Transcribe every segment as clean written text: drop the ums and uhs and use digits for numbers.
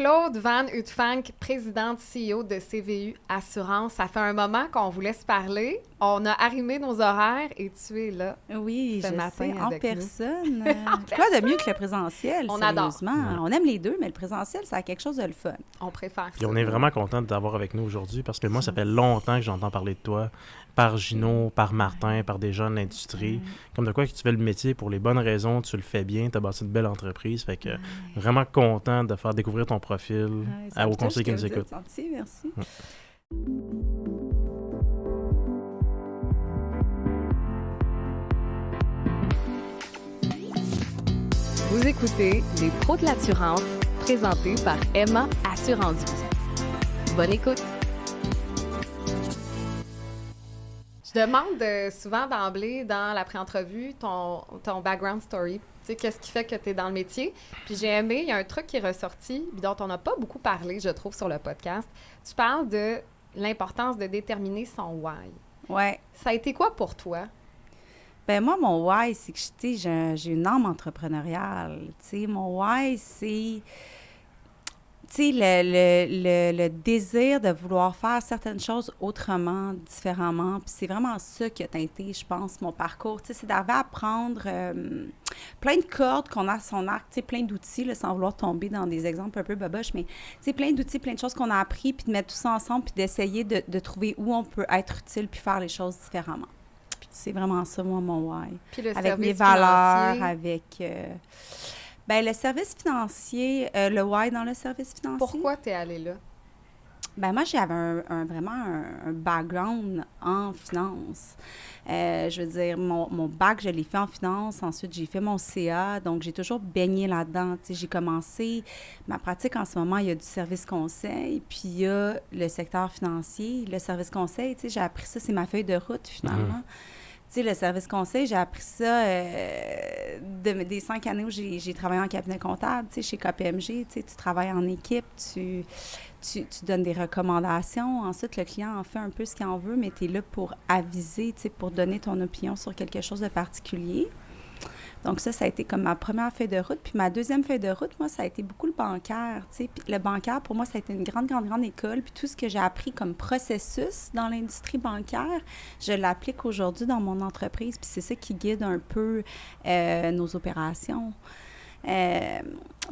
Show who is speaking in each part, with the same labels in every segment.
Speaker 1: Claude Van Hutfanck, présidente CEO de CVU Assurance. Ça fait un moment qu'on voulait se parler. On a arrimé nos horaires et tu es là.
Speaker 2: Oui,
Speaker 1: ce
Speaker 2: je
Speaker 1: matin
Speaker 2: sais,
Speaker 1: avec
Speaker 2: personne.
Speaker 1: En
Speaker 2: Quoi de mieux que le présentiel,
Speaker 1: On
Speaker 2: sérieusement?
Speaker 1: adore.
Speaker 2: On aime les deux, mais le présentiel, ça a quelque chose de le fun.
Speaker 1: On préfère
Speaker 3: Puis
Speaker 1: ça.
Speaker 3: on est vraiment content de t'avoir avec nous aujourd'hui parce que moi, ça fait longtemps que j'entends parler de toi par Gino, par Martin, par des gens de l'industrie. Comme de quoi que tu fais le métier pour les bonnes raisons, tu le fais bien, tu as bâti une belle entreprise. Fait que vraiment content de faire découvrir ton profil aux conseillers qui nous écoutent.
Speaker 2: Merci.
Speaker 4: Vous écoutez Les Pros de l'assurance, présentés par Emma Assurance Vie. Bonne écoute!
Speaker 1: Je demande souvent d'emblée dans la pré-entrevue ton background story. Tu sais, qu'est-ce qui fait que tu es dans le métier? Puis j'ai aimé, il y a un truc qui est ressorti, dont on n'a pas beaucoup parlé, je trouve, sur le podcast. Tu parles de l'importance de déterminer son why.
Speaker 2: Ouais.
Speaker 1: Ça a été quoi pour toi?
Speaker 2: Ben moi, mon why, c'est que j'ai une âme entrepreneuriale. Tu sais, mon why, c'est le désir de vouloir faire certaines choses autrement, différemment. Puis c'est vraiment ça qui a teinté, je pense, mon parcours. Tu sais, c'est d'arriver à prendre plein de cordes qu'on a à son arc, tu sais, plein d'outils, là, sans vouloir tomber dans des exemples un peu boboches, mais tu sais, plein d'outils, plein de choses qu'on a appris, puis de mettre tout ça ensemble, puis d'essayer de trouver où on peut être utile, puis faire les choses différemment. C'est vraiment ça, moi, mon why.
Speaker 1: Puis le
Speaker 2: avec
Speaker 1: service
Speaker 2: mes valeurs,
Speaker 1: financier.
Speaker 2: avec... ben le service financier, le why dans le service financier.
Speaker 1: Pourquoi tu es allée là?
Speaker 2: Ben moi, j'avais vraiment un background en finance. Je veux dire, mon bac, je l'ai fait en finance. Ensuite, j'ai fait mon CA. Donc, j'ai toujours baigné là-dedans. Tu sais, j'ai commencé ma pratique en ce moment. Il y a du service conseil, puis il y a le secteur financier. Le service conseil, tu sais, j'ai appris ça. C'est ma feuille de route, finalement. Tu sais, le service conseil, j'ai appris ça des 5 années où j'ai travaillé en cabinet comptable, tu sais, chez KPMG. Tu sais, tu travailles en équipe, tu donnes des recommandations. Ensuite, le client en fait un peu ce qu'il en veut, mais tu es là pour aviser, tu sais, pour donner ton opinion sur quelque chose de particulier. Donc ça a été comme ma première feuille de route. Puis ma deuxième feuille de route, moi, ça a été beaucoup le bancaire, tu sais. Puis le bancaire, pour moi, ça a été une grande, grande, grande école. Puis tout ce que j'ai appris comme processus dans l'industrie bancaire, je l'applique aujourd'hui dans mon entreprise. Puis c'est ça qui guide un peu nos opérations.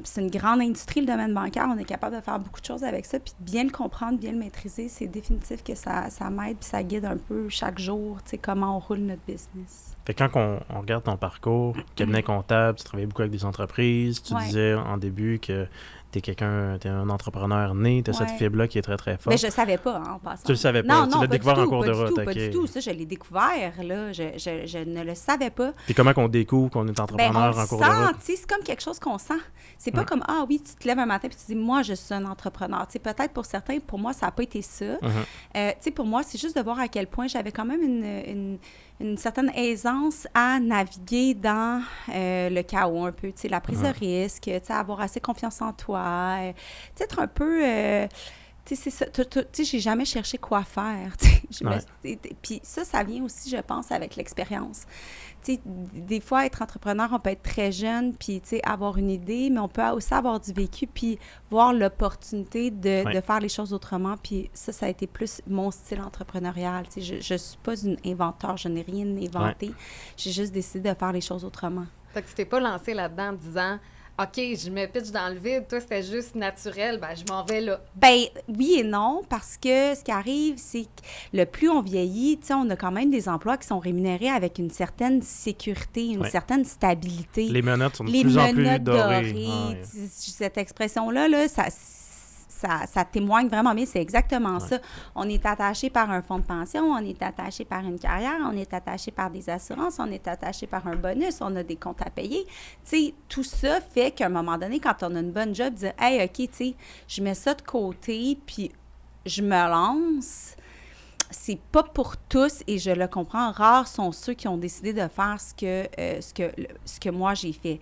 Speaker 2: C'est une grande industrie, le domaine bancaire. On est capable de faire beaucoup de choses avec ça. Puis de bien le comprendre, bien le maîtriser, c'est définitif que ça m'aide puis ça guide un peu chaque jour, tu sais, comment on roule notre business.
Speaker 3: Fait que quand on regarde ton parcours, cabinet comptable, tu travaillais beaucoup avec des entreprises, tu disais en début que t'es un entrepreneur né, t'as cette fibre-là qui est très, très forte.
Speaker 2: Mais je savais pas, en passant.
Speaker 3: Tu le savais pas?
Speaker 2: Non,
Speaker 3: tu l'as découvert en cours de route?
Speaker 2: Pas du tout. Ça, je l'ai découvert, là. Je ne le savais pas.
Speaker 3: Puis comment qu'on découvre qu'on est entrepreneur en cours de route?
Speaker 2: C'est comme quelque chose qu'on sent. C'est pas comme, ah oui, tu te lèves un matin et tu te dis, moi, je suis un entrepreneur. Tu sais, peut-être pour certains, pour moi, ça n'a pas été ça. Tu sais, pour moi, c'est juste de voir à quel point j'avais quand même une certaine aisance à naviguer dans le chaos un peu, tu sais, la prise de risque, tu sais, avoir assez confiance en toi, tu sais, être un peu... tu sais, c'est ça, tu sais, j'ai jamais cherché quoi faire, tu sais. Puis ça vient aussi, je pense, avec l'expérience. Tu sais, des fois, être entrepreneur, on peut être très jeune, puis, tu sais, avoir une idée, mais on peut aussi avoir du vécu, puis voir l'opportunité de faire les choses autrement. Puis ça a été plus mon style entrepreneurial. Tu sais, je suis pas une inventeur, je n'ai rien inventé. J'ai juste décidé de faire les choses autrement.
Speaker 1: Fait que tu t'es pas lancé là-dedans en disant... OK, je me pitche dans le vide. Toi, c'était juste naturel. Ben, je m'en vais là.
Speaker 2: Ben oui et non, parce que ce qui arrive, c'est que le plus on vieillit, tu sais, on a quand même des emplois qui sont rémunérés avec une certaine sécurité, une certaine stabilité.
Speaker 3: Les menottes sont de plus en plus dorées.
Speaker 2: Cette expression-là, là, ça témoigne vraiment bien, c'est exactement ça. On est attaché par un fonds de pension, on est attaché par une carrière, on est attaché par des assurances, on est attaché par un bonus, on a des comptes à payer. Tu sais, tout ça fait qu'à un moment donné, quand on a une bonne job, dire « Hey, OK, tu sais, je mets ça de côté, puis je me lance », c'est pas pour tous, et je le comprends, rares sont ceux qui ont décidé de faire ce que moi j'ai fait.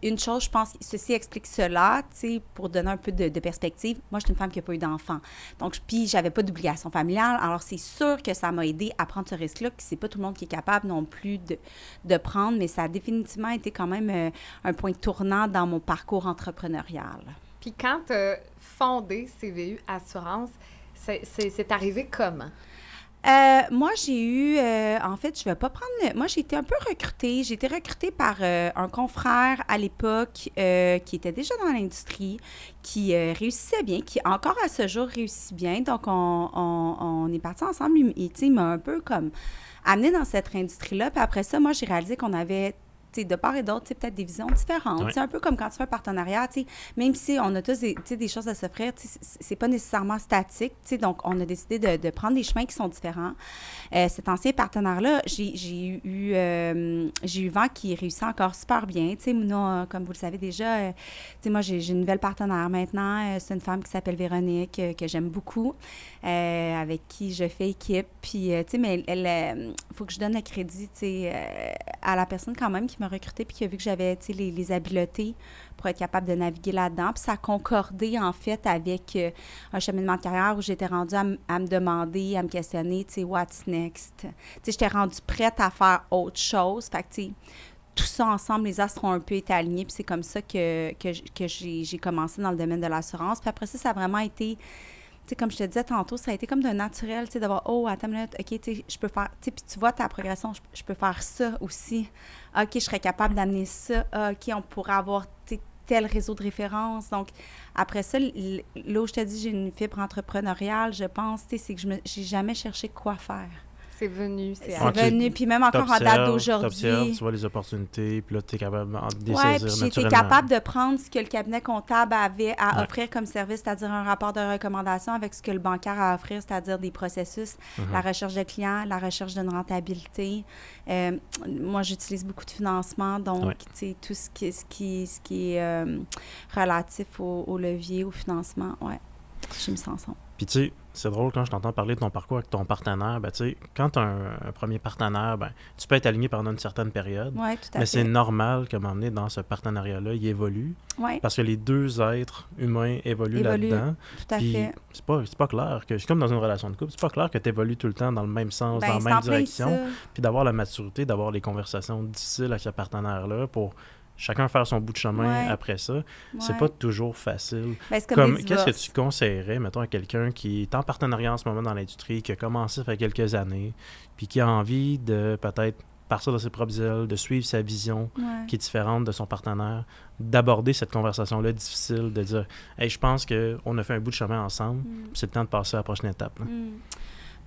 Speaker 2: une chose, je pense, ceci explique cela, pour donner un peu de perspective. Moi, je suis une femme qui n'a pas eu d'enfant. Donc, puis, j'avais pas d'obligation familiale. Alors, c'est sûr que ça m'a aidé à prendre ce risque-là, que c'est pas tout le monde qui est capable non plus de prendre, mais ça a définitivement été quand même un point tournant dans mon parcours entrepreneurial.
Speaker 1: Puis quand tu as fondé CVU Assurance, c'est arrivé comment?
Speaker 2: Moi, j'ai eu, en fait, je vais pas prendre, moi, j'ai été un peu recrutée. J'ai été recrutée par un confrère à l'époque qui était déjà dans l'industrie, qui réussissait bien, qui encore à ce jour réussit bien. Donc, on est partis ensemble. Et, tu sais, il m'a un peu comme amenée dans cette industrie-là. Puis après ça, moi, j'ai réalisé qu'on avait de part et d'autre, peut-être des visions différentes.
Speaker 3: Ouais.
Speaker 2: C'est un peu comme quand tu fais un partenariat, même si on a tous des choses à s'offrir, c'est pas nécessairement statique. Donc, on a décidé de prendre des chemins qui sont différents. Cet ancien partenaire-là, j'ai eu vent qui réussit encore super bien. Mouna, comme vous le savez déjà, moi, j'ai une nouvelle partenaire maintenant. C'est une femme qui s'appelle Véronique, que j'aime beaucoup, avec qui je fais équipe. Puis, mais elle, faut que je donne le crédit, à la personne quand même qui m'a recrutée puis qui a vu que j'avais les habiletés pour être capable de naviguer là-dedans. Puis ça a concordé, en fait, avec un cheminement de carrière où j'étais rendue à me demander, à me questionner, what's next? J'étais rendue prête à faire autre chose. Fait que, tout ça ensemble, les astres ont un peu été alignés. Puis c'est comme ça que j'ai commencé dans le domaine de l'assurance. Puis après ça, ça a vraiment été... comme je te disais tantôt, ça a été comme d'un naturel, d'avoir « Oh, attends une minute, OK, je peux faire... » Puis tu vois ta progression, je peux faire ça aussi. OK, je serais capable d'amener ça. OK, on pourrait avoir tel réseau de référence. Donc, après ça, là où je te dis, j'ai une fibre entrepreneuriale, je pense, c'est que j'ai jamais cherché quoi faire.
Speaker 1: C'est venu, c'est
Speaker 2: venu. Puis même encore en date d'aujourd'hui.
Speaker 3: Tu vois les opportunités, puis là, tu es capable de les
Speaker 2: saisir
Speaker 3: saisir
Speaker 2: naturellement. Oui, puis j'étais capable de prendre ce que le cabinet comptable avait à offrir comme service, c'est-à-dire un rapport de recommandation avec ce que le bancaire a à offrir, c'est-à-dire des processus, la recherche de clients, la recherche d'une rentabilité. Moi, j'utilise beaucoup de financement, donc, tout ce qui est relatif au levier, au financement, j'ai mis ça ensemble.
Speaker 3: Puis, tu sais, c'est drôle quand je t'entends parler de ton parcours avec ton partenaire. Ben, tu sais, quand tu as un premier partenaire, ben, tu peux être aligné pendant une certaine période.
Speaker 2: Oui, tout à fait.
Speaker 3: Mais c'est normal qu'à un moment donné, dans ce partenariat-là, il évolue.
Speaker 2: Oui.
Speaker 3: Parce que les deux êtres humains évoluent là-dedans.
Speaker 2: Tout à fait.
Speaker 3: C'est pas clair que, c'est comme dans une relation de couple, c'est pas clair que tu évolues tout le temps dans le même sens, dans la même direction. Puis d'avoir la maturité, d'avoir les conversations difficiles avec ce partenaire-là pour chacun faire son bout de chemin après ça. C'est pas toujours facile.
Speaker 2: Ben, c'est comme
Speaker 3: qu'est-ce que tu conseillerais, mettons, à quelqu'un qui est en partenariat en ce moment dans l'industrie, qui a commencé ça fait quelques années, puis qui a envie de peut-être partir de ses propres ailes, de suivre sa vision qui est différente de son partenaire, d'aborder cette conversation-là difficile, de dire « Hey, je pense qu'on a fait un bout de chemin ensemble, puis c'est le temps de passer à la prochaine étape. »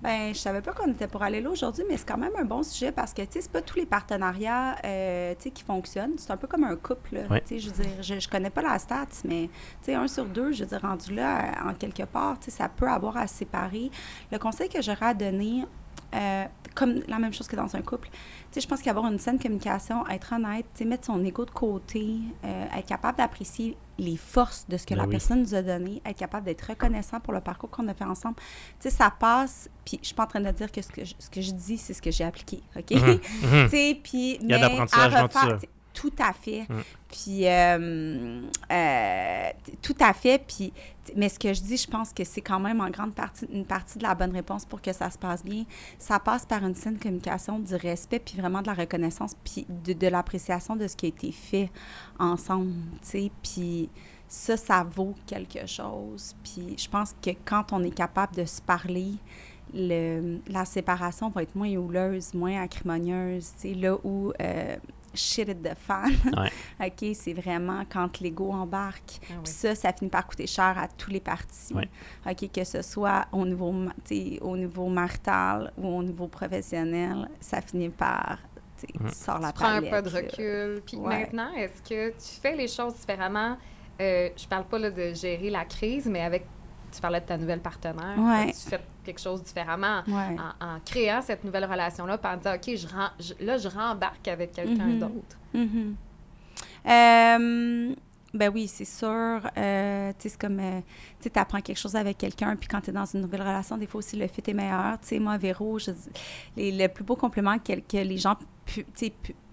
Speaker 2: Bien, je savais pas qu'on était pour aller là aujourd'hui, mais c'est quand même un bon sujet parce que, tu sais, c'est pas tous les partenariats, tu sais, qui fonctionnent. C'est un peu comme un couple, tu sais, je veux dire, je connais pas la stats, mais, tu sais, 1 sur 2, je veux dire, rendu là, en quelque part, tu sais, ça peut avoir à se séparer. Le conseil que j'aurais à donner, comme la même chose que dans un couple, tu sais, je pense qu'avoir une saine communication, être honnête, tu sais, mettre son ego de côté, être capable d'apprécier les forces de ce que la personne nous a donné, être capable d'être reconnaissant pour le parcours qu'on a fait ensemble. Tu sais, ça passe, puis je suis pas en train de dire que ce que je dis, c'est ce que j'ai appliqué, OK? Tu sais, puis...
Speaker 3: Il y a d'apprentissage dans tout ça.
Speaker 2: Tout à fait. Puis, tout à fait. Puis, mais ce que je dis, je pense que c'est quand même en grande partie une partie de la bonne réponse pour que ça se passe bien. Ça passe par une saine communication, du respect, puis vraiment de la reconnaissance, puis de l'appréciation de ce qui a été fait ensemble, tu sais. Puis ça vaut quelque chose. Puis je pense que quand on est capable de se parler, la séparation va être moins houleuse, moins acrimonieuse, tu sais, là où... shit it the fan. OK, c'est vraiment quand l'ego embarque. Puis ça finit par coûter cher à tous les parties. OK, que ce soit au niveau marital ou au niveau professionnel, ça finit par... Tu sors la palette.
Speaker 1: Prends un peu de recul. Puis maintenant, est-ce que tu fais les choses différemment? Je parle pas là, de gérer la crise, mais avec... Tu parlais de ta nouvelle partenaire. Tu fais quelque chose différemment en créant cette nouvelle relation-là, puis en disant, OK, je rembarque avec quelqu'un d'autre.
Speaker 2: Ben oui, c'est sûr. Tu sais, c'est comme, tu apprends quelque chose avec quelqu'un, puis quand tu es dans une nouvelle relation, des fois aussi, le fit est meilleur. Tu sais, moi, Véro, le plus beau compliment que les gens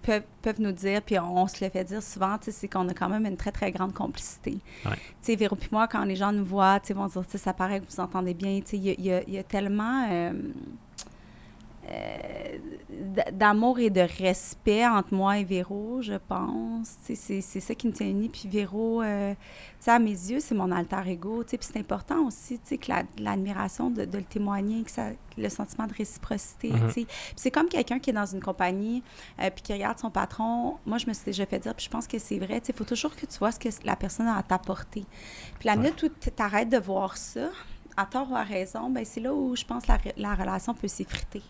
Speaker 2: peuvent nous dire, puis on se le fait dire souvent, c'est qu'on a quand même une très, très grande complicité.
Speaker 3: Ouais.
Speaker 2: Tu sais, Véro puis moi, quand les gens nous voient, vont dire, ça paraît que vous entendez bien. Il y a tellement d'amour et de respect entre moi et Véro, je pense. C'est ça qui nous tient unis. Puis Véro, à mes yeux, c'est mon alter ego. Puis c'est important aussi que l'admiration de le témoigner, le sentiment de réciprocité. Puis c'est comme quelqu'un qui est dans une compagnie puis qui regarde son patron. Moi, je me suis déjà fait dire, puis je pense que c'est vrai, il faut toujours que tu vois ce que la personne a à t'apporter. Puis la minute où tu arrêtes de voir ça, à tort ou à raison, ben c'est là où je pense que la relation peut s'effriter.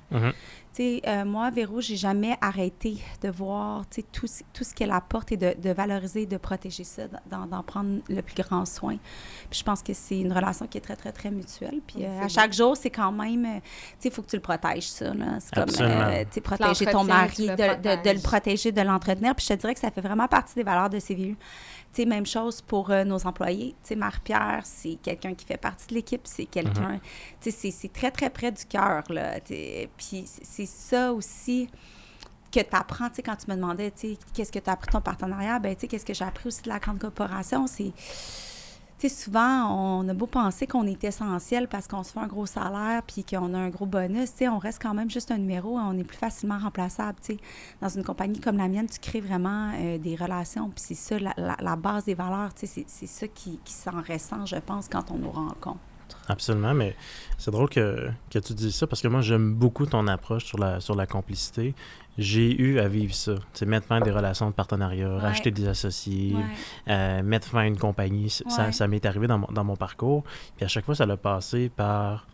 Speaker 2: Moi, Véro, j'ai jamais arrêté de voir tout ce qu'elle apporte et de valoriser, de protéger ça, d'en prendre le plus grand soin. Puis je pense que c'est une relation qui est très, très, très mutuelle. Puis à chaque jour, c'est quand même, il faut que tu le protèges, ça. Là. C'est comme, protéger ton mari, de le protéger, de l'entretenir. Puis je te dirais que ça fait vraiment partie des valeurs de CVU. Même chose pour nos employés. Marie-Pierre, c'est quelqu'un qui fait partie de l'équipe. C'est quelqu'un... C'est très, très près du cœur, là. Puis c'est ça aussi que tu apprends, quand tu me demandais, qu'est-ce que tu as appris de ton partenariat? Ben, qu'est-ce que j'ai appris aussi de la grande corporation? C'est... souvent, on a beau penser qu'on est essentiel parce qu'on se fait un gros salaire puis qu'on a un gros bonus, on reste quand même juste un numéro, on est plus facilement remplaçable, Dans une compagnie comme la mienne, tu crées vraiment des relations, puis c'est ça, la base des valeurs, c'est ça qui s'en ressent, je pense, quand on nous rencontre.
Speaker 3: Absolument, mais c'est drôle que tu dises ça parce que moi, j'aime beaucoup ton approche sur la complicité. J'ai eu à vivre ça, mettre fin à des relations de partenariat, racheter des associés, mettre fin à une compagnie. Ça m'est arrivé dans mon parcours. Puis à chaque fois, ça l'a passé par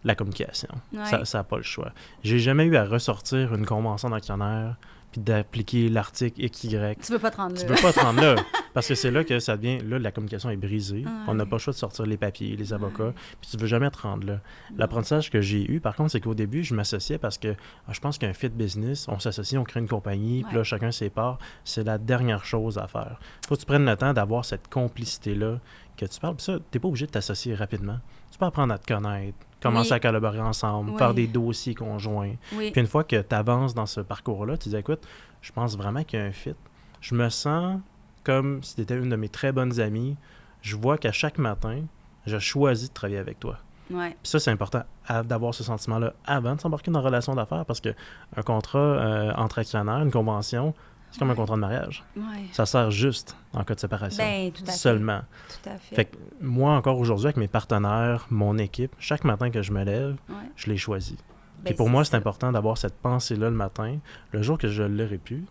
Speaker 3: la communication. Ça n'a pas le choix. J'ai jamais eu à ressortir une convention d'actionnaire puis d'appliquer l'article XY.
Speaker 2: Tu veux pas te rendre là.
Speaker 3: Tu veux pas te rendre là. Parce que c'est là que ça devient... Là, la communication est brisée. On n'a pas le choix de sortir les papiers, les avocats. Puis tu veux jamais te rendre là. L'apprentissage que j'ai eu, par contre, c'est qu'au début, je m'associais parce que je pense qu'un fit business, on s'associe, on crée une compagnie, puis là, chacun ses parts. C'est la dernière chose à faire. Faut que tu prennes le temps d'avoir cette complicité-là que tu parles. Puis ça, t'es pas obligé de t'associer rapidement. Tu peux apprendre à te connaître, commencer à collaborer ensemble, faire des dossiers conjoints. Puis une fois que tu avances dans ce parcours-là, tu dis, écoute, je pense vraiment qu'il y a un fit. Je me sens comme si tu étais une de mes très bonnes amies. Je vois qu'à chaque matin, je choisis de travailler avec toi. Puis ça, c'est important d'avoir ce sentiment-là avant de s'embarquer dans une relation d'affaires parce qu'un contrat entre actionnaires, une convention, c'est comme un contrat de mariage. Ça sert juste en cas de séparation.
Speaker 2: Tout à
Speaker 3: seulement.
Speaker 2: Tout à fait.
Speaker 3: Fait que moi, encore aujourd'hui, avec mes partenaires, mon équipe, chaque matin que je me lève, je les choisis. Puis pour moi, c'est important d'avoir cette pensée-là le matin. Le jour que je ne l'aurai plus,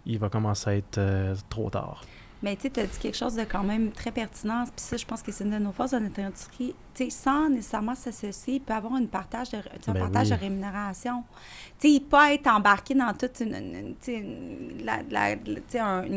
Speaker 3: il va commencer à être trop tard.
Speaker 2: Mais tu as dit quelque chose de quand même très pertinent. Puis ça, je pense que c'est une de nos forces de notre industrie. Tu sais, sans nécessairement s'associer, il peut y avoir un partage de rémunération. Tu sais, pas être embarqué dans toute une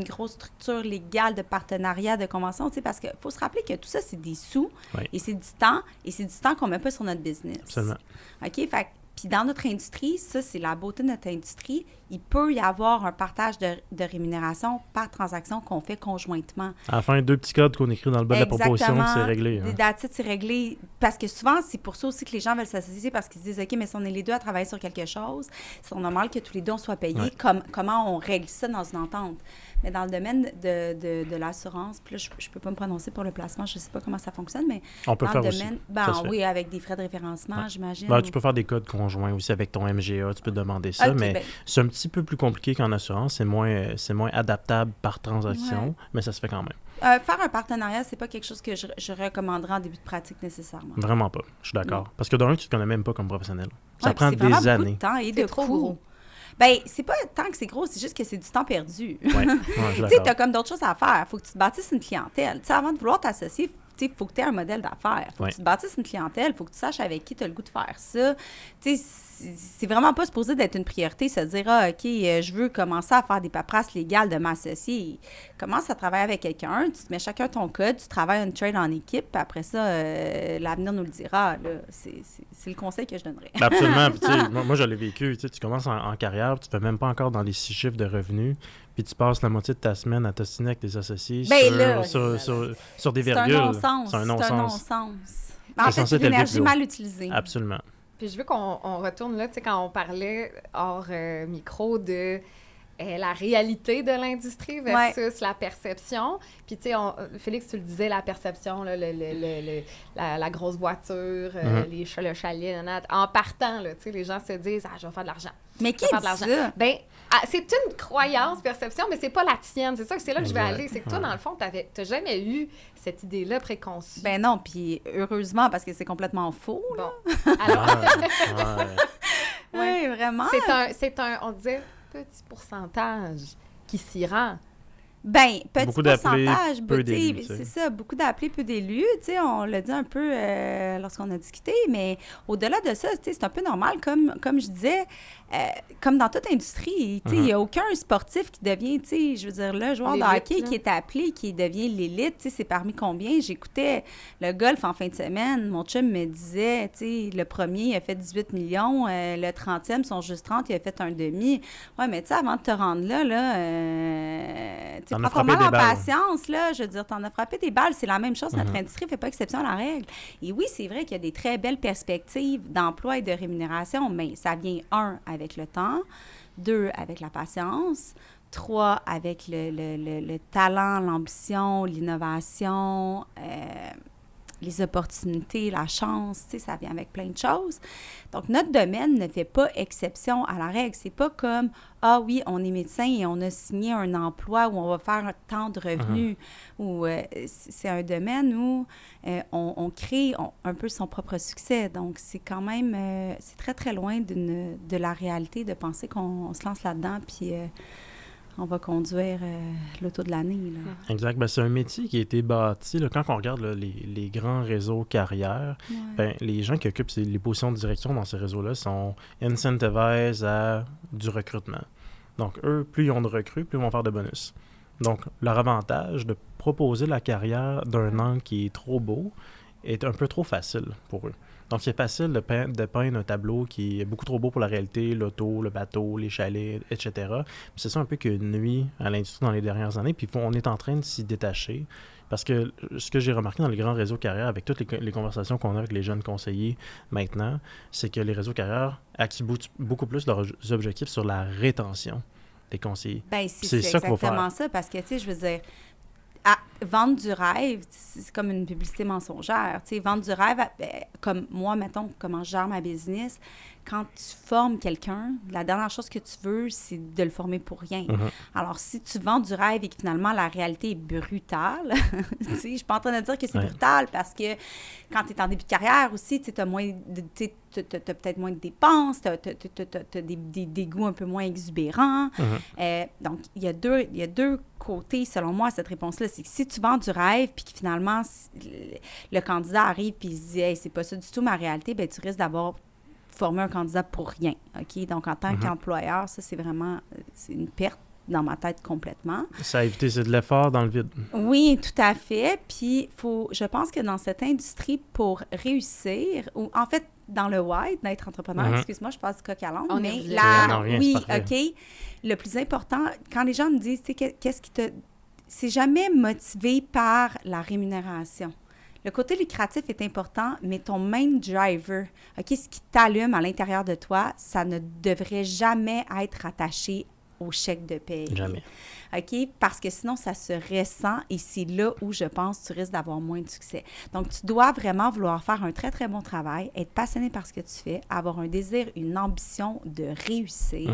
Speaker 2: grosse structure légale de partenariat, de convention, tu sais, parce qu'il faut se rappeler que tout ça, c'est des sous et c'est du temps qu'on ne met pas sur notre business.
Speaker 3: Absolument.
Speaker 2: OK? Fait puis dans notre industrie, ça, c'est la beauté de notre industrie, il peut y avoir un partage de rémunération par transaction qu'on fait conjointement.
Speaker 3: À la fin, 2 petits codes qu'on écrit dans le bas de la proposition, c'est réglé.
Speaker 2: C'est réglé. Parce que souvent, c'est pour ça aussi que les gens veulent s'associer parce qu'ils se disent, OK, mais si on est les deux à travailler sur quelque chose, c'est normal que tous les deux on soit payés. Comment on règle ça dans une entente? Mais dans le domaine de l'assurance, puis là, je ne peux pas me prononcer pour le placement, je ne sais pas comment ça fonctionne, mais
Speaker 3: on peut
Speaker 2: dans
Speaker 3: faire
Speaker 2: le
Speaker 3: domaine,
Speaker 2: aussi. Oui, avec des frais de référencement, j'imagine.
Speaker 3: Tu peux faire des codes conjoints aussi avec ton MGA, tu peux demander ça, mais c'est un petit peu plus compliqué qu'en assurance, c'est moins adaptable par transaction, mais ça se fait quand même.
Speaker 2: Faire un partenariat, c'est pas quelque chose que je recommanderais en début de pratique nécessairement.
Speaker 3: Vraiment pas, je suis d'accord. Non. Parce que d'un, tu te connais même pas comme professionnel. Ça prend des années.
Speaker 2: C'est beaucoup de temps et de trop gros. Bien, c'est pas tant que c'est gros, c'est juste que c'est du temps perdu.
Speaker 3: Oui, je suis
Speaker 2: d'accord. Tu sais, t'as comme d'autres choses à faire. Il faut que tu te bâtisses une clientèle. Tu sais, avant de vouloir t'associer, il faut que tu aies un modèle d'affaires. Il faut que tu te bâtisses une clientèle. Il faut que tu saches avec qui tu as le goût de faire ça. Tu sais, c'est vraiment pas supposé d'être une priorité, se dire, OK, je veux commencer à faire des paperasses légales de m'associer. Commence à travailler avec quelqu'un, tu te mets chacun ton code, tu travailles un trade en équipe, puis après ça, l'avenir nous le dira. Là. C'est le conseil que je donnerais.
Speaker 3: Absolument. Moi, je l'ai vécu. Tu commences en carrière, tu ne fais même pas encore dans les 6 chiffres de revenus, puis tu passes la moitié de ta semaine à t'ostiner avec tes associés sur des virgules.
Speaker 2: C'est un non-sens.
Speaker 3: En fait,
Speaker 2: c'est l'énergie mal utilisée.
Speaker 3: Absolument.
Speaker 1: Puis je veux qu'on retourne là, tu sais, quand on parlait hors micro de la réalité de l'industrie versus la perception. Puis, tu sais, Félix, tu le disais, la perception, là, la grosse voiture, le chalet, en partant, là, tu sais, les gens se disent « Ah, je vais faire de l'argent. »
Speaker 2: Mais qui dit ça?
Speaker 1: Ben, c'est une croyance, perception, mais c'est pas la tienne. C'est là que je vais aller. C'est que toi, dans le fond, t'as jamais eu cette idée-là préconçue.
Speaker 2: Ben non, puis heureusement, parce que c'est complètement faux, là.
Speaker 1: Bon. Alors...
Speaker 2: Oui, vraiment.
Speaker 1: C'est un, on disait, petit pourcentage qui s'y rend.
Speaker 2: Ben, petit
Speaker 3: beaucoup
Speaker 2: pourcentage,
Speaker 3: peu d'élus,
Speaker 2: c'est ça, beaucoup d'appelés, peu d'élus, tu sais, on l'a dit un peu lorsqu'on a discuté, mais au-delà de ça, tu sais, c'est un peu normal, comme je disais, comme dans toute industrie, tu sais, il n'y a aucun sportif qui devient, tu sais, je veux dire, le joueur de hockey qui est appelé, qui devient l'élite, tu sais, c'est parmi combien? J'écoutais le golf en fin de semaine, mon chum me disait, tu sais, le premier, il a fait 18 millions, le 30e, sont juste 30, il a fait un demi. Ouais, mais tu sais, avant de te rendre là, tu prends mal en patience, là, je veux dire, t'en as frappé des balles, c'est la même chose, notre industrie ne fait pas exception à la règle. Et oui, c'est vrai qu'il y a des très belles perspectives d'emploi et de rémunération, mais ça vient, avec le temps, 2, avec la patience, 3, avec le talent, l'ambition, l'innovation, les opportunités, la chance, tu sais, ça vient avec plein de choses. Donc, notre domaine ne fait pas exception à la règle. C'est pas comme, ah oui, on est médecin et on a signé un emploi où on va faire tant de revenus. Ou c'est un domaine où on crée un peu son propre succès. Donc, c'est quand même, c'est très, très loin de la réalité de penser qu'on se lance là-dedans, puis... on va conduire l'auto de l'année. Là.
Speaker 3: Exact. Ben, c'est un métier qui a été bâti. Là, quand on regarde là, les grands réseaux carrières, ben, les gens qui occupent les positions de direction dans ces réseaux-là sont incentivized à du recrutement. Donc, eux, plus ils ont de recrues, plus ils vont faire de bonus. Donc, leur avantage de proposer la carrière d'un angle qui est trop beau est un peu trop facile pour eux. Donc, c'est facile de peindre un tableau qui est beaucoup trop beau pour la réalité, l'auto, le bateau, les chalets, etc. Puis c'est ça un peu qui nuit à l'industrie dans les dernières années. Puis on est en train de s'y détacher. Parce que ce que j'ai remarqué dans les grands réseaux carrières, avec toutes les conversations qu'on a avec les jeunes conseillers maintenant, c'est que les réseaux carrières axent beaucoup plus leurs objectifs sur la rétention des conseillers.
Speaker 2: Bien, c'est exactement ça. Parce que, tu sais, je veux dire... vendre du rêve, c'est comme une publicité mensongère. Tu sais, vendre du rêve, comme moi, mettons, comment je gère ma business, quand tu formes quelqu'un, la dernière chose que tu veux, c'est de le former pour rien. Alors, si tu vends du rêve et que finalement, la réalité est brutale, tu sais, je suis pas en train de dire que c'est brutal parce que quand tu es en début de carrière aussi, tu as peut-être moins de dépenses, tu as des goûts un peu moins exubérants. Donc, il y a deux côtés, selon moi, à cette réponse-là. C'est que si tu vends du rêve puis que finalement, le candidat arrive puis il se dit « Hey, c'est pas ça du tout ma réalité », bien, tu risques d'avoir formé un candidat pour rien. OK? Donc, en tant qu'employeur, ça, c'est vraiment une perte dans ma tête complètement.
Speaker 3: Ça a évité, c'est de l'effort dans le vide.
Speaker 2: Oui, tout à fait. Puis, je pense que dans cette industrie, pour réussir, ou en fait, dans le why d'être entrepreneur, excuse-moi, je passe du coq à l'âne, mais oui, OK, le plus important, quand les gens me disent, tu sais, qu'est-ce qui te... C'est jamais motivé par la rémunération. Le côté lucratif est important, mais ton main driver, OK, ce qui t'allume à l'intérieur de toi, ça ne devrait jamais être attaché au chèque de paye.
Speaker 3: Jamais.
Speaker 2: OK? Parce que sinon, ça se ressent et c'est là où, je pense, tu risques d'avoir moins de succès. Donc, tu dois vraiment vouloir faire un très, très bon travail, être passionné par ce que tu fais, avoir un désir, une ambition de réussir.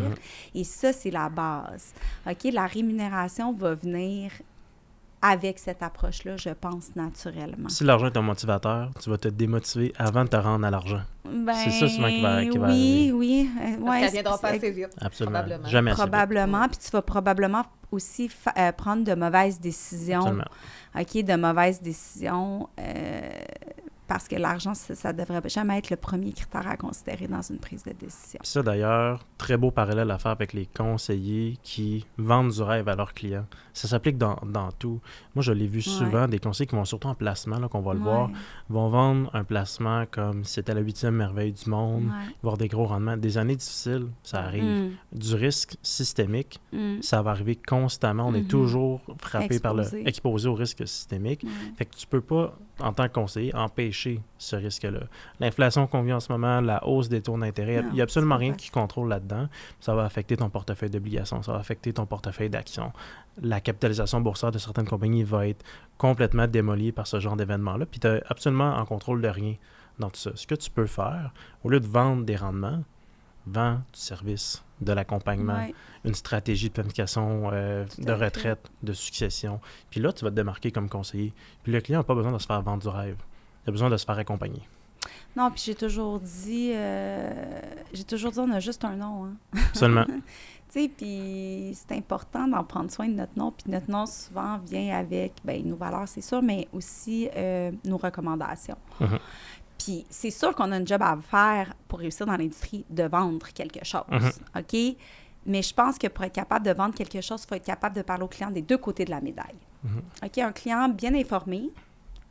Speaker 2: Et ça, c'est la base. OK? La rémunération va venir avec cette approche-là, je pense, naturellement.
Speaker 3: Si l'argent est un motivateur, tu vas te démotiver avant de te rendre à l'argent.
Speaker 2: Ben,
Speaker 3: c'est ça souvent qui va
Speaker 2: arriver. Oui.
Speaker 1: Parce qu'elle viendra pas assez vite.
Speaker 3: Absolument.
Speaker 1: Probablement.
Speaker 3: Jamais assez
Speaker 2: probablement. Puis tu vas probablement aussi prendre de mauvaises décisions.
Speaker 3: Absolument.
Speaker 2: OK, de mauvaises décisions. Parce que l'argent, ça ne devrait jamais être le premier critère à considérer dans une prise de décision.
Speaker 3: Ça, d'ailleurs, très beau parallèle à faire avec les conseillers qui vendent du rêve à leurs clients. Ça s'applique dans tout. Moi, je l'ai vu souvent, des conseillers qui vont surtout en placement, là, qu'on va le voir, vont vendre un placement comme si c'était la 8e merveille du monde, voir des gros rendements. Des années difficiles, ça arrive. Du risque systémique, ça va arriver constamment. On est toujours frappé exposé au risque systémique. Fait que tu peux pas, en tant que conseiller, empêcher empêcher ce risque-là. L'inflation qu'on vit en ce moment, la hausse des taux d'intérêt, il n'y a absolument rien qui contrôle là-dedans. Ça va affecter ton portefeuille d'obligations, ça va affecter ton portefeuille d'actions. La capitalisation boursière de certaines compagnies va être complètement démolie par ce genre d'événement-là, puis tu n'es absolument en contrôle de rien dans tout ça. Ce que tu peux faire, au lieu de vendre des rendements, vends du service, de l'accompagnement, une stratégie de planification de retraite, de succession. Puis là, tu vas te démarquer comme conseiller. Puis le client n'a pas besoin de se faire vendre du rêve. Il a besoin de se faire accompagner.
Speaker 2: Non, puis j'ai toujours dit, on a juste un nom. Hein.
Speaker 3: Seulement.
Speaker 2: Tu sais, puis c'est important d'en prendre soin de notre nom. Puis notre nom, souvent, vient avec nos valeurs, c'est sûr, mais aussi nos recommandations.
Speaker 3: Mm-hmm.
Speaker 2: Puis c'est sûr qu'on a un job à faire pour réussir dans l'industrie de vendre quelque chose, OK? Mais je pense que pour être capable de vendre quelque chose, il faut être capable de parler au client des deux côtés de la médaille. OK? Un client bien informé,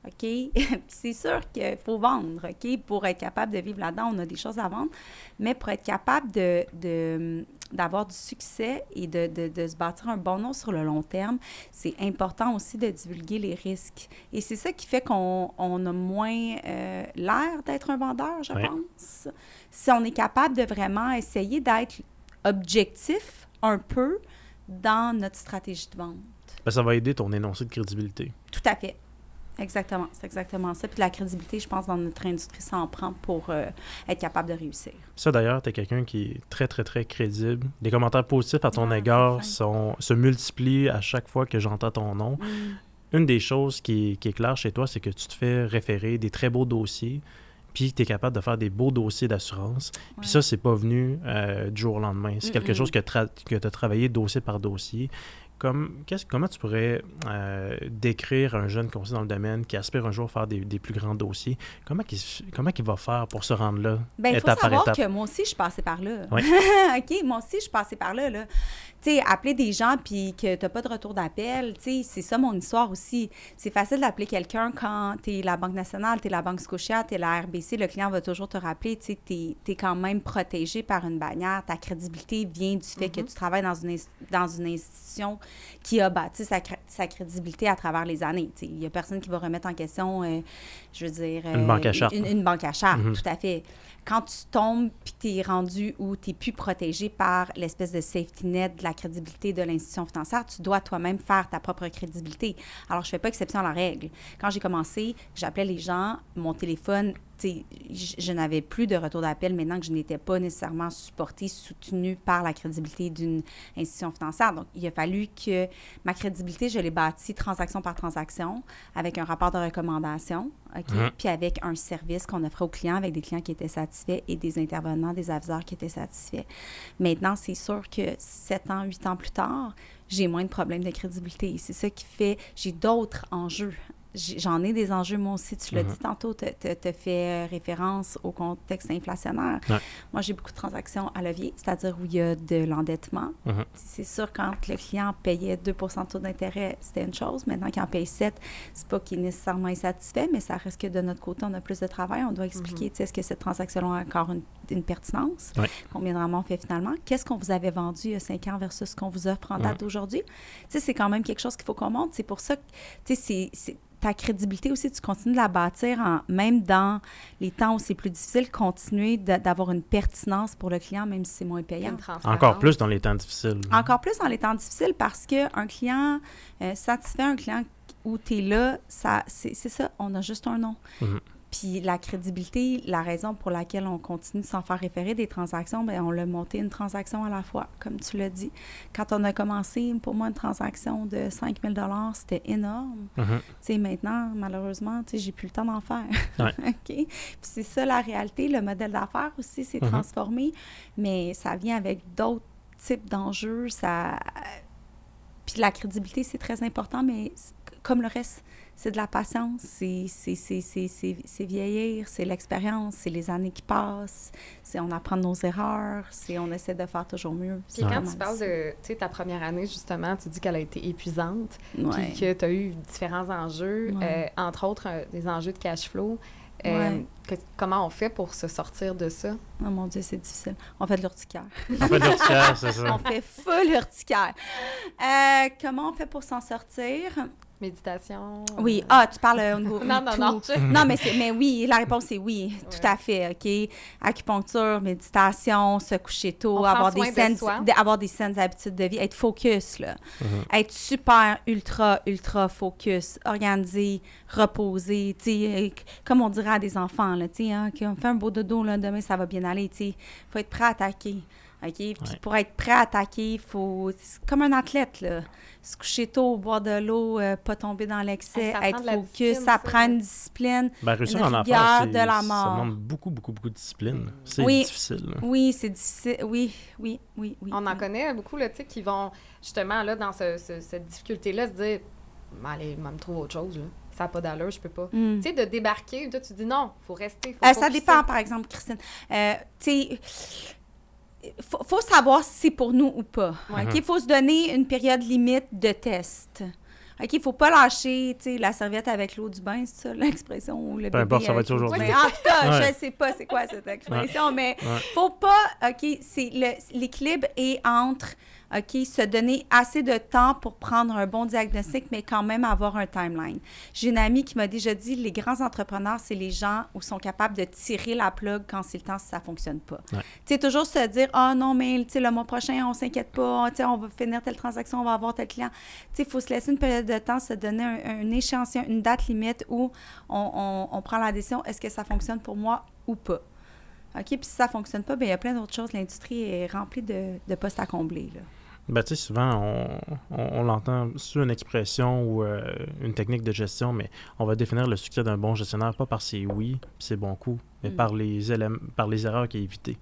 Speaker 2: OK? Puis c'est sûr qu'il faut vendre, OK? Pour être capable de vivre là-dedans, on a des choses à vendre. Mais pour être capable d'avoir du succès et de se bâtir un bon nom sur le long terme, c'est important aussi de divulguer les risques. Et c'est ça qui fait qu'on a moins l'air d'être un vendeur, je pense. Si on est capable de vraiment essayer d'être objectif un peu dans notre stratégie de vente.
Speaker 3: Ben, ça va aider ton énoncé de crédibilité.
Speaker 2: Tout à fait. Exactement, c'est exactement ça. Puis la crédibilité, je pense, dans notre industrie, ça en prend pour être capable de réussir.
Speaker 3: Ça, d'ailleurs, tu es quelqu'un qui est très, très, très crédible. Les commentaires positifs à ton égard se multiplient à chaque fois que j'entends ton nom. Une des choses qui est claire chez toi, c'est que tu te fais référer des très beaux dossiers, puis tu es capable de faire des beaux dossiers d'assurance. Puis ça, c'est pas venu du jour au lendemain. C'est quelque chose que tu as travaillé dossier par dossier. Comment tu pourrais décrire un jeune conseiller dans le domaine qui aspire un jour à faire des plus grands dossiers? Comment il va faire pour se rendre là,
Speaker 2: bien,
Speaker 3: étape par étape? Il faut savoir
Speaker 2: que moi aussi, je suis passée par là.
Speaker 3: Oui.
Speaker 2: OK, moi aussi, je suis passée par là. Tu sais, appeler des gens puis que tu n'as pas de retour d'appel, tu sais, c'est ça mon histoire aussi. C'est facile d'appeler quelqu'un quand tu es la Banque nationale, tu es la Banque Scotia, tu es la RBC, le client va toujours te rappeler, tu sais, tu es quand même protégé par une bannière. Ta crédibilité vient du fait que tu travailles dans une institution qui a bâti sa crédibilité à travers les années. Il n'y a personne qui va remettre en question, je veux dire...
Speaker 3: une banque à charte.
Speaker 2: Une banque à charte, tout à fait. Quand tu tombes puis tu es rendu où tu n'es plus protégé par l'espèce de safety net de la crédibilité de l'institution financière, tu dois toi-même faire ta propre crédibilité. Alors, je ne fais pas exception à la règle. Quand j'ai commencé, j'appelais les gens, mon téléphone, je n'avais plus de retour d'appel maintenant que je n'étais pas nécessairement supportée, soutenue par la crédibilité d'une institution financière. Donc, il a fallu que ma crédibilité, je l'ai bâtie transaction par transaction avec un rapport de recommandation, OK? Puis avec un service qu'on offrait aux clients avec des clients qui étaient satisfaits et des intervenants, des aviseurs qui étaient satisfaits. Maintenant, c'est sûr que 7 ans, 8 ans plus tard, j'ai moins de problèmes de crédibilité. C'est ça qui fait, j'ai d'autres enjeux. J'en ai des enjeux, moi aussi. Tu l'as dit tantôt, tu as fait référence au contexte inflationnaire.
Speaker 3: Ouais.
Speaker 2: Moi, j'ai beaucoup de transactions à levier, c'est-à-dire où il y a de l'endettement. C'est sûr, quand le client payait 2 % de taux d'intérêt, c'était une chose. Maintenant qu'il en paye 7, c'est pas qu'il est nécessairement insatisfait, mais ça reste que de notre côté, on a plus de travail. On doit expliquer, est-ce que cette transaction-là a encore une pertinence? Combien de rendement on fait finalement? Qu'est-ce qu'on vous avait vendu il y a 5 ans versus ce qu'on vous offre en date d'aujourd'hui? C'est quand même quelque chose qu'il faut qu'on montre. C'est pour ça que, ta crédibilité aussi, tu continues de la bâtir même dans les temps où c'est plus difficile, continuer d'avoir une pertinence pour le client, même si c'est moins payant.
Speaker 3: Encore plus dans les temps difficiles.
Speaker 2: Encore plus dans les temps difficiles parce qu'un client satisfait, un client où tu es là, c'est ça, on a juste un nom. Puis la crédibilité, la raison pour laquelle on continue de s'en faire référer des transactions, bien, on l'a monté une transaction à la fois, comme tu l'as dit. Quand on a commencé, pour moi, une transaction de 5 000 $, c'était énorme. Tu sais, maintenant, malheureusement, tu sais, j'ai plus le temps d'en faire. OK? Puis c'est ça la réalité. Le modèle d'affaires aussi s'est transformé, mais ça vient avec d'autres types d'enjeux. Puis la crédibilité, c'est très important, mais comme le reste, c'est de la patience, c'est vieillir, c'est l'expérience, c'est les années qui passent, c'est on apprend de nos erreurs, c'est on essaie de faire toujours mieux.
Speaker 1: Puis quand tu parles de ta première année, justement, tu dis qu'elle a été épuisante, puis que tu as eu différents enjeux, entre autres des enjeux de cash flow. Comment on fait pour se sortir de ça?
Speaker 2: Oh mon Dieu, c'est difficile. On fait de l'urticaire.
Speaker 3: On fait de l'urticaire, c'est ça.
Speaker 2: On fait full urticaire. Comment on fait pour s'en sortir?
Speaker 1: méditation?
Speaker 2: Oui. Tu parles au niveau...
Speaker 1: Non.
Speaker 2: Non, mais oui, la réponse est oui,
Speaker 1: Ouais.
Speaker 2: tout à fait, OK? Acupuncture, méditation, se coucher tôt,
Speaker 1: On
Speaker 2: avoir
Speaker 1: prend
Speaker 2: des,
Speaker 1: soin de soi.
Speaker 2: avoir des saines habitudes de vie, être focus, là.
Speaker 3: Mhm.
Speaker 2: Être super, ultra focus, organisé, reposé, tu sais, comme on dirait à des enfants, là, tu sais, hein, qu'on fait un beau dodo, là, demain, ça va bien aller, tu sais. Il faut être prêt à attaquer, OK? Puis pour être prêt à attaquer, il faut... C'est comme un athlète, là. Se coucher tôt, boire de l'eau, pas tomber dans l'excès,
Speaker 1: Ça prend
Speaker 2: être
Speaker 1: de la
Speaker 2: focus,
Speaker 1: discipline,
Speaker 2: ça
Speaker 1: ça,
Speaker 2: prend
Speaker 1: là.
Speaker 2: une discipline.
Speaker 3: Ben, réussir
Speaker 2: Une
Speaker 3: en
Speaker 2: rigueur
Speaker 3: affaires,
Speaker 2: de la
Speaker 3: ça
Speaker 2: mort.
Speaker 3: demande beaucoup de discipline. C'est
Speaker 2: Oui.
Speaker 3: difficile. Là.
Speaker 2: Oui, c'est difficile. Oui.
Speaker 1: On en connaît beaucoup, là, tu sais, qui vont justement, là, dans cette difficulté-là, se dire « Allez, je me trouve autre chose, là. Ça n'a pas d'allure, je peux pas.
Speaker 2: Mm.
Speaker 1: Tu sais, de débarquer, toi, tu dis « Non, il faut rester, faut
Speaker 2: Ça
Speaker 1: focuser.
Speaker 2: dépend, par exemple, Christine. Tu sais, faut savoir si c'est pour nous ou pas.
Speaker 1: Ouais.
Speaker 2: OK? Il faut se donner une période limite de test. OK? Il ne faut pas lâcher, tu sais, la serviette avec l'eau du bain, c'est ça l'expression? Ou le
Speaker 3: Peu
Speaker 2: bébé
Speaker 3: importe, ça va
Speaker 2: avec
Speaker 3: être
Speaker 2: l'eau du
Speaker 3: aujourd'hui.
Speaker 2: bain. En tout cas,
Speaker 3: Ouais.
Speaker 2: je ne sais pas c'est quoi cette expression, mais
Speaker 3: Ouais.
Speaker 2: faut pas, OK, c'est l'équilibre est entre, OK, se donner assez de temps pour prendre un bon diagnostic, mais quand même avoir un timeline. J'ai une amie qui m'a déjà dit, les grands entrepreneurs, c'est les gens où sont capables de tirer la plug quand c'est le temps si ça fonctionne pas.
Speaker 3: Ouais.
Speaker 2: Tu sais, toujours se dire, ah non, mais tu sais, le mois prochain, on s'inquiète pas, tu sais, on va finir telle transaction, on va avoir tel client. Tu sais, il faut se laisser une période de temps, se donner un échéancier, une date limite où on prend la décision, est-ce que ça fonctionne pour moi ou pas? OK, puis si ça fonctionne pas, bien, il y a plein d'autres choses. L'industrie est remplie de postes à combler, là.
Speaker 3: Ben, tu sais, souvent, on l'entend sur une expression ou une technique de gestion, mais on va définir le succès d'un bon gestionnaire pas par ses oui puis ses bons coups, mais par les erreurs qu'il a évitées.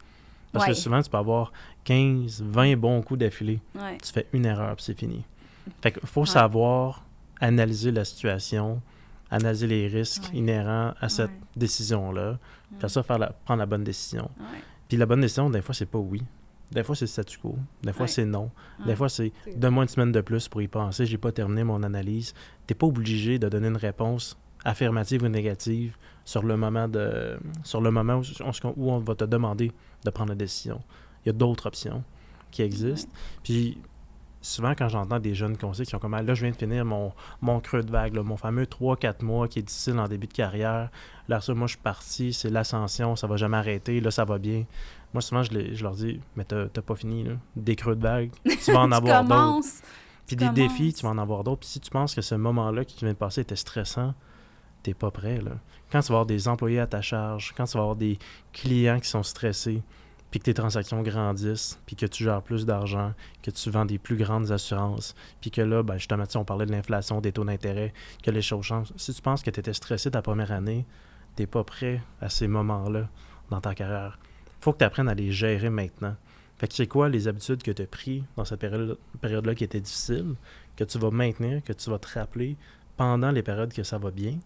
Speaker 3: Parce que souvent, tu peux avoir 15, 20 bons coups d'affilée.
Speaker 2: Ouais.
Speaker 3: Tu fais une erreur puis c'est fini. Fait qu'il faut savoir analyser la situation, analyser les risques inhérents à cette décision-là, puis ça, prendre la bonne décision.
Speaker 2: Ouais.
Speaker 3: Puis la bonne décision, des fois, c'est pas oui. Des fois, c'est statu quo. Des fois, c'est non. Des fois, c'est donne-moi une semaine de plus pour y penser. J'ai pas terminé mon analyse. T'es pas obligé de donner une réponse affirmative ou négative sur le moment où on va te demander de prendre la décision. Il y a d'autres options qui existent. Puis souvent, quand j'entends des jeunes conseillers qui sont comme « Là, je viens de finir mon creux de vague, là, mon fameux 3-4 mois qui est difficile en début de carrière. Là, ça, moi, je suis parti, c'est l'ascension, ça va jamais arrêter. Là, ça va bien. » Moi, souvent, je leur dis « Mais t'as pas fini, là. Des creux de vague, tu vas en avoir d'autres. Puis des défis, tu vas en avoir d'autres. Puis si tu penses que ce moment-là qui vient de passer était stressant, t'es pas prêt, là. Quand tu vas avoir des employés à ta charge, quand tu vas avoir des clients qui sont stressés, puis que tes transactions grandissent, puis que tu gères plus d'argent, que tu vends des plus grandes assurances, puis que là, ben justement, on parlait de l'inflation, des taux d'intérêt, que les choses changent. Si tu penses que tu étais stressé ta première année, t'es pas prêt à ces moments-là dans ta carrière. Faut que tu apprennes à les gérer maintenant. Fait que c'est quoi les habitudes que tu as prises dans cette période-là qui était difficile, que tu vas maintenir, que tu vas te rappeler pendant les périodes que ça va bien,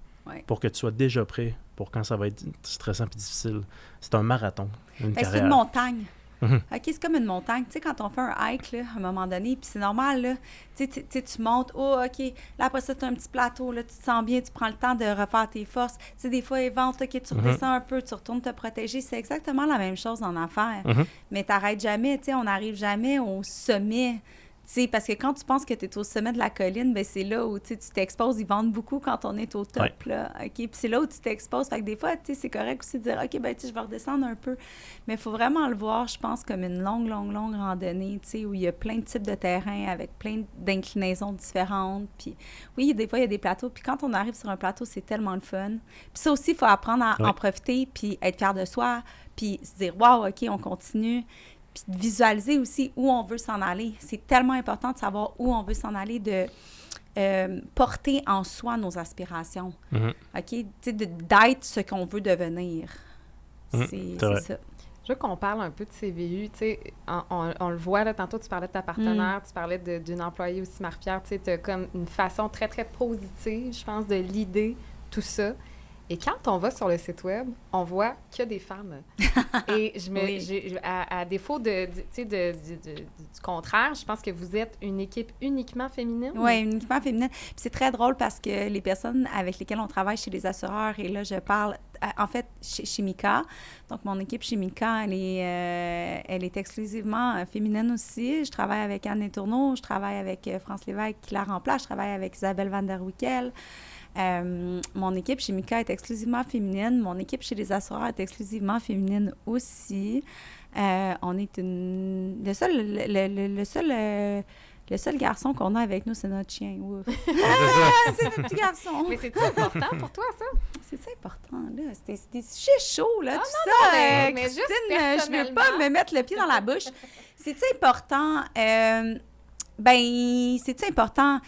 Speaker 3: pour que tu sois déjà prêt pour quand ça va être stressant et difficile. C'est un marathon, une carrière.
Speaker 2: C'est une montagne.
Speaker 3: Mhm.
Speaker 2: OK, c'est comme une montagne. Tu sais, quand on fait un hike, là, à un moment donné, puis c'est normal, là, tu sais, tu montes, oh, OK, là, après ça, tu as un petit plateau, là, tu te sens bien, tu prends le temps de refaire tes forces. Tu sais, des fois, ils ventent, OK, tu redescends un peu, tu retournes te protéger. C'est exactement la même chose en affaires. Mais tu n'arrêtes jamais, tu sais, on n'arrive jamais au sommet. Tu sais, parce que quand tu penses que tu es au sommet de la colline, ben c'est là où tu t'exposes. Ils vendent beaucoup quand on est au top, là. OK? Puis c'est là où tu t'exposes. Fait que des fois, tu sais, c'est correct aussi de dire, OK, ben tu sais, je vais redescendre un peu. Mais il faut vraiment le voir, je pense, comme une longue randonnée, tu sais, où il y a plein de types de terrains avec plein d'inclinaisons différentes. Puis oui, des fois, il y a des plateaux. Puis quand on arrive sur un plateau, c'est tellement le fun. Puis ça aussi, il faut apprendre à en profiter, puis être fier de soi, puis se dire, wow, OK, on continue. Puis de visualiser aussi où on veut s'en aller. C'est tellement important de savoir où on veut s'en aller, de porter en soi nos aspirations. OK? Tu sais, d'être ce qu'on veut devenir. C'est ça.
Speaker 1: Je veux qu'on parle un peu de CVU. Tu sais, on le voit, là, tantôt, tu parlais de ta partenaire, tu parlais d'une employée aussi, Marie-Pierre. Tu sais, tu as comme une façon très, très positive, je pense, de l'idée, tout ça. Et quand on va sur le site web, on voit qu'il y a des femmes. Et à défaut du contraire, je pense que vous êtes une équipe uniquement féminine.
Speaker 2: Oui, uniquement féminine. Puis c'est très drôle parce que les personnes avec lesquelles on travaille chez les assureurs, et là, je parle en fait, chez Mika. Donc, mon équipe chez Mika, elle est exclusivement féminine aussi. Je travaille avec Anne Tourneau, je travaille avec France Lévesque qui la remplace, je travaille avec Isabelle Van der Wickel. Mon équipe chez Mika est exclusivement féminine. Mon équipe chez les assureurs est exclusivement féminine aussi. On est le seul garçon qu'on a avec nous, c'est notre chien. Ouf. C'est notre petit garçon.
Speaker 1: Mais c'est important pour toi, ça?
Speaker 2: C'est important, là. C'était chaud, là, tout
Speaker 1: non,
Speaker 2: ça.
Speaker 1: mais juste
Speaker 2: Christine, je veux pas me mettre le pied dans la bouche. C'est-tu important? C'est-tu important?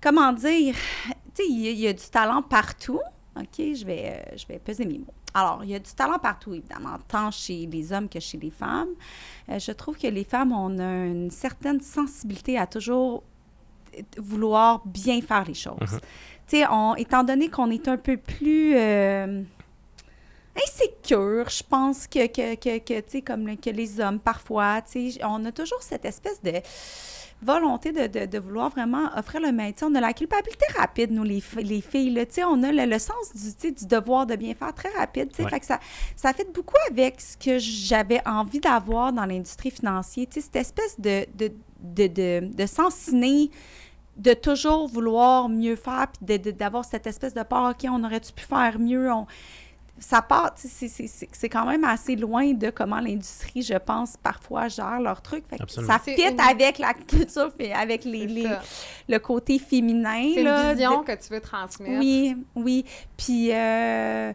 Speaker 2: Comment dire? Tu sais, il y a du talent partout. OK, je vais peser mes mots. Alors, il y a du talent partout, évidemment, tant chez les hommes que chez les femmes. Je trouve que les femmes, on a une certaine sensibilité à toujours vouloir bien faire les choses. Tu sais, étant donné qu'on est un peu plus insécure, je pense que tu sais, comme que les hommes, parfois, tu sais, on a toujours cette espèce de volonté de vouloir vraiment offrir le maintien. On a la culpabilité rapide, nous, les filles, là, tu sais, on a le sens du devoir de bien faire très rapide, tu sais, fait que ça fait beaucoup avec ce que j'avais envie d'avoir dans l'industrie financière, tu sais, cette espèce de s'ensigner, de toujours vouloir mieux faire, puis d'avoir cette espèce de part, OK, on aurait-tu pu faire mieux, ça part, c'est quand même assez loin de comment l'industrie, je pense, parfois gère leur truc. Fait que ça fit avec la culture, avec le côté féminin.
Speaker 1: C'est une vision que tu veux transmettre.
Speaker 2: Oui. Puis, ouais.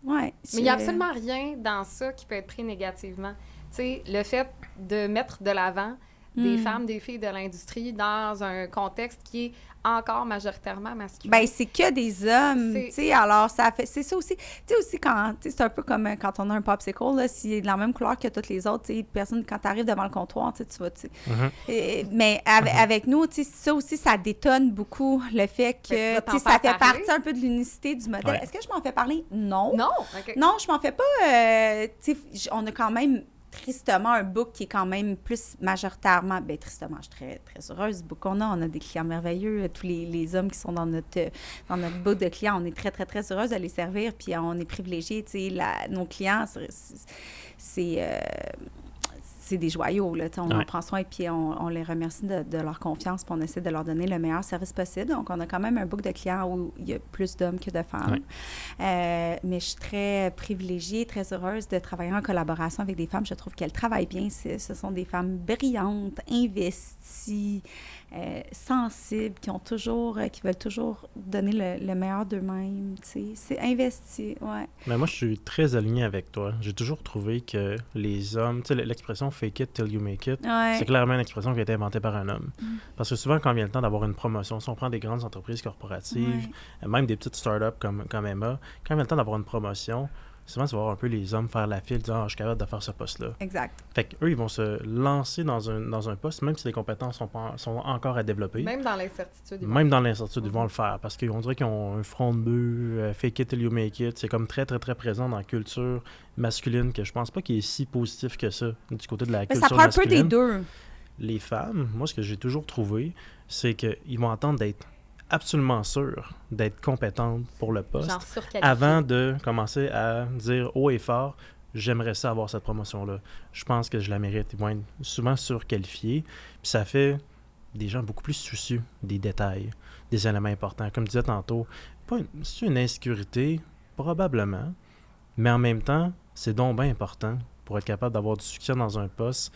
Speaker 1: Mais il n'y a absolument rien dans ça qui peut être pris négativement. Tu sais, le fait de mettre de l'avant des femmes, des filles de l'industrie dans un contexte qui est encore majoritairement masculin.
Speaker 2: Bien, c'est que des hommes, tu sais, alors ça fait... C'est ça aussi. Tu sais, aussi, quand... Tu sais, c'est un peu comme quand on a un popsicle, là, s'il est de la même couleur que toutes les autres, tu sais, personne, quand tu arrives devant le comptoir, tu sais, tu vas, tu sais... Mais avec nous, tu sais, ça aussi, ça détonne beaucoup le fait que, tu sais, ça fait partie un peu de l'unicité du modèle. Ouais. Est-ce que je m'en fais parler? Non.
Speaker 1: Non? Okay.
Speaker 2: Non, je m'en fais pas... tu sais, on a quand même... tristement, un book qui est quand même plus majoritairement... Bien, tristement, je suis très, très heureuse du book qu'on a. On a des clients merveilleux. Tous les hommes qui sont dans notre book de clients, on est très, très, très heureuse de les servir. Puis on est privilégiés. Tu sais, nos clients, c'est des joyaux, là. On en prend soin et puis on les remercie de leur confiance puis on essaie de leur donner le meilleur service possible. Donc, on a quand même un book de clients où il y a plus d'hommes que de femmes. Mais je suis très privilégiée, très heureuse de travailler en collaboration avec des femmes. Je trouve qu'elles travaillent bien. Ce sont des femmes brillantes, investies, sensibles, qui veulent toujours donner le meilleur d'eux-mêmes, tu sais. C'est investi, ouais.
Speaker 3: Mais moi, je suis très aligné avec toi. J'ai toujours trouvé que les hommes, tu sais, l'expression « fake it till you make it », c'est clairement une expression qui a été inventée par un homme. Parce que souvent, quand vient le temps d'avoir une promotion, si on prend des grandes entreprises corporatives, même des petites startups comme Emma, quand vient le temps d'avoir une promotion, souvent, tu vas voir un peu les hommes faire la file, disant « je suis capable de faire ce poste-là ».
Speaker 2: Exact.
Speaker 3: Fait qu'eux, ils vont se lancer dans un poste, même si les compétences sont encore à développer.
Speaker 1: Même dans l'incertitude.
Speaker 3: Ils vont le faire, parce qu'on dirait qu'ils ont un front de bœuf, fake it till you make it. C'est comme très, très, très présent dans la culture masculine, que je pense pas qu'il est si positif que ça, du côté de la culture masculine.
Speaker 2: Ça prend un peu des deux.
Speaker 3: Les femmes, moi, ce que j'ai toujours trouvé, c'est qu'ils vont attendre d'être absolument sûre d'être compétente pour le poste avant de commencer à dire haut et fort « j'aimerais ça avoir cette promotion-là. Je pense que je la mérite. » Ils vont être souvent surqualifiés. Puis ça fait des gens beaucoup plus soucieux des détails, des éléments importants. Comme je disais tantôt, c'est une insécurité, probablement, mais en même temps, c'est donc bien important pour être capable d'avoir du succès dans un poste,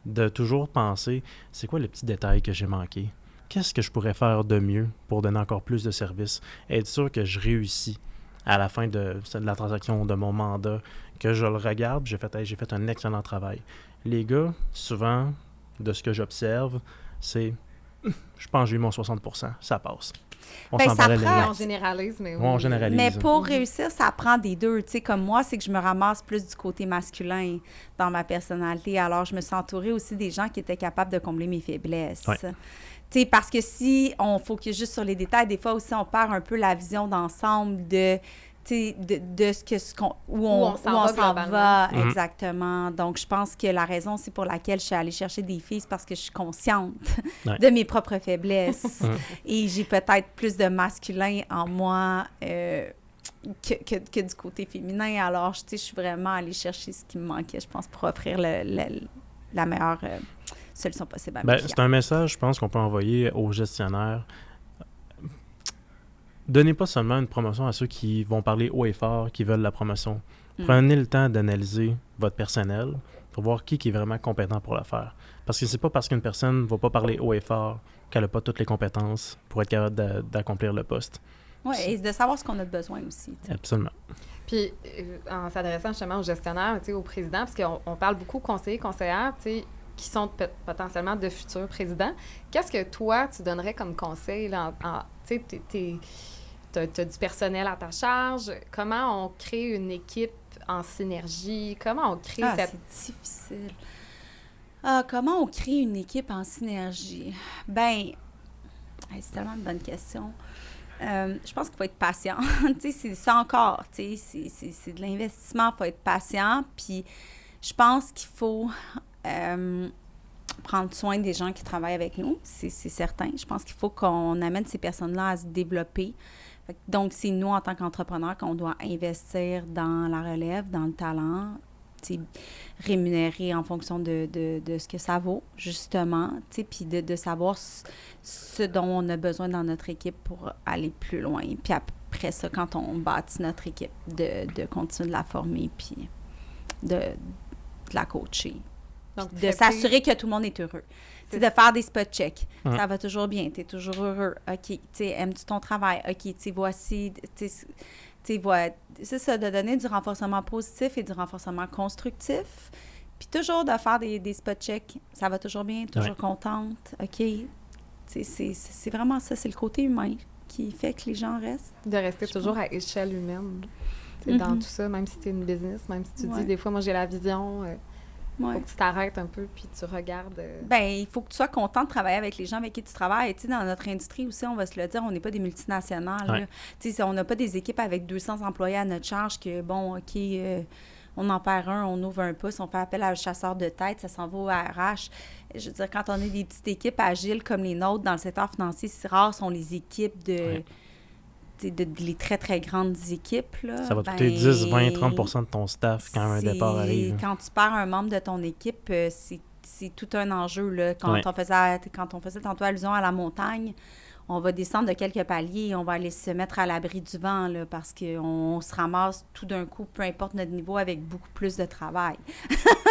Speaker 3: de toujours penser « c'est quoi les petits détails que j'ai manqués? Qu'est-ce que je pourrais faire de mieux pour donner encore plus de services? Être sûr que je réussis à la fin de la transaction, de mon mandat, que je le regarde, j'ai fait un excellent travail. » Les gars, souvent, de ce que j'observe, c'est « je pense que j'ai eu mon 60%, ça passe. » On
Speaker 1: généralise, mais oui.
Speaker 3: On généralise.
Speaker 2: Mais pour réussir, ça prend des deux. Tu sais, comme moi, c'est que je me ramasse plus du côté masculin dans ma personnalité. Alors, je me suis entourée aussi des gens qui étaient capables de combler mes faiblesses. Ouais. Tu sais, parce que si on focus juste sur les détails, des fois aussi, on perd un peu la vision d'ensemble de où on s'en va. Exactement. Donc, je pense que la raison, c'est pour laquelle je suis allée chercher des filles, c'est parce que je suis consciente de mes propres faiblesses. Et j'ai peut-être plus de masculin en moi que du côté féminin. Alors, tu sais, je suis vraiment allée chercher ce qui me manquait, je pense, pour offrir la meilleure solution possible à mes clients.
Speaker 3: C'est un message, je pense, qu'on peut envoyer aux gestionnaires. Donnez pas seulement une promotion à ceux qui vont parler haut et fort, qui veulent la promotion. Prenez le temps d'analyser votre personnel pour voir qui est vraiment compétent pour le faire. Parce que c'est pas parce qu'une personne ne va pas parler haut et fort qu'elle n'a pas toutes les compétences pour être capable d'accomplir le poste.
Speaker 2: Oui, et de savoir ce qu'on a besoin aussi. T'sais.
Speaker 3: Absolument.
Speaker 1: Puis, en s'adressant justement aux gestionnaires, au président, parce qu'on parle beaucoup conseillers, conseillères, qui sont potentiellement de futurs présidents, qu'est-ce que toi, tu donnerais comme conseil? Tu as du personnel à ta charge. Comment on crée une équipe en synergie? Comment on crée cette...
Speaker 2: c'est difficile. Comment on crée une équipe en synergie? C'est tellement une bonne question. Je pense qu'il faut être patient. C'est ça encore. C'est de l'investissement, il faut être patient. Puis je pense qu'il faut prendre soin des gens qui travaillent avec nous. C'est certain. Je pense qu'il faut qu'on amène ces personnes-là à se développer. Donc, c'est nous, en tant qu'entrepreneurs, qu'on doit investir dans la relève, dans le talent, rémunérer en fonction de ce que ça vaut, justement, puis de savoir ce dont on a besoin dans notre équipe pour aller plus loin. Puis après ça, quand on bâtit notre équipe, de continuer de la former, puis de la coacher. Donc, de s'assurer que tout le monde est heureux. C'est de faire des spot checks. Ça va toujours bien. Tu es toujours heureux. OK. Aimes-tu ton travail? OK. Voici... c'est ça, de donner du renforcement positif et du renforcement constructif. Puis toujours de faire des spot checks. Ça va toujours bien, toujours contente. OK. C'est vraiment ça, c'est le côté humain qui fait que les gens restent.
Speaker 1: De rester toujours à échelle humaine. Dans tout ça, même si tu es une business, même si tu dis des fois, moi j'ai la vision... Il faut que tu t'arrêtes un peu puis tu regardes.
Speaker 2: Il faut que tu sois content de travailler avec les gens avec qui tu travailles. Dans notre industrie aussi, on va se le dire, on n'est pas des multinationales. On n'a pas des équipes avec 200 employés à notre charge que, bon, OK, on en perd un, on ouvre un pouce, on fait appel à un chasseur de tête, ça s'en va au RH. Je veux dire, quand on est des petites équipes agiles comme les nôtres dans le secteur financier, c'est rare sont les équipes de les très, très grandes équipes. Là,
Speaker 3: ça va te coûter 10, 20, 30 % de ton staff quand un départ arrive.
Speaker 2: Quand tu perds un membre de ton équipe, c'est tout un enjeu. Là. Quand on faisait tantôt allusion à la montagne, on va descendre de quelques paliers, on va aller se mettre à l'abri du vent là, parce qu'on se ramasse tout d'un coup, peu importe notre niveau, avec beaucoup plus de travail.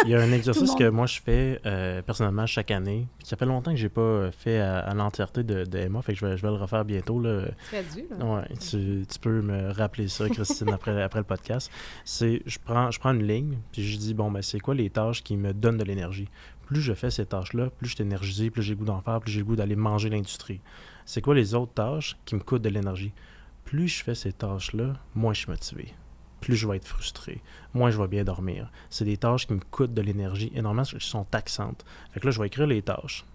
Speaker 3: Il y a un exercice que moi je fais personnellement chaque année. Puis ça fait longtemps que je n'ai pas fait à l'entièreté de Emma, fait que je vais le refaire bientôt.
Speaker 1: Très dur.
Speaker 3: Ouais, tu peux me rappeler ça, Christine, après le podcast. Je prends une ligne, puis je dis, c'est quoi les tâches qui me donnent de l'énergie? Plus je fais ces tâches-là, plus je suis énergisé, plus j'ai le goût d'en faire, plus j'ai le goût d'aller manger l'industrie. C'est quoi les autres tâches qui me coûtent de l'énergie? Plus je fais ces tâches-là, moins je suis motivé. Plus je vais être frustré. Moins je vais bien dormir. C'est des tâches qui me coûtent de l'énergie énormément, qui sont taxantes. Fait que là, je vais écrire les tâches.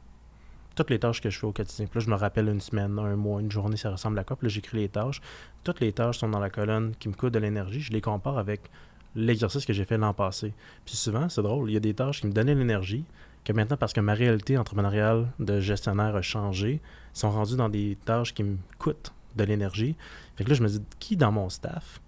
Speaker 3: Toutes les tâches que je fais au quotidien. Puis là, je me rappelle une semaine, un mois, une journée, ça ressemble à quoi? Puis là, j'écris les tâches. Toutes les tâches sont dans la colonne qui me coûtent de l'énergie. Je les compare avec l'exercice que j'ai fait l'an passé. Puis souvent, c'est drôle, il y a des tâches qui me donnaient l'énergie, que maintenant, parce que ma réalité entrepreneuriale de gestionnaire a changé, sont rendues dans des tâches qui me coûtent de l'énergie. Fait que là, je me dis, qui dans mon staff,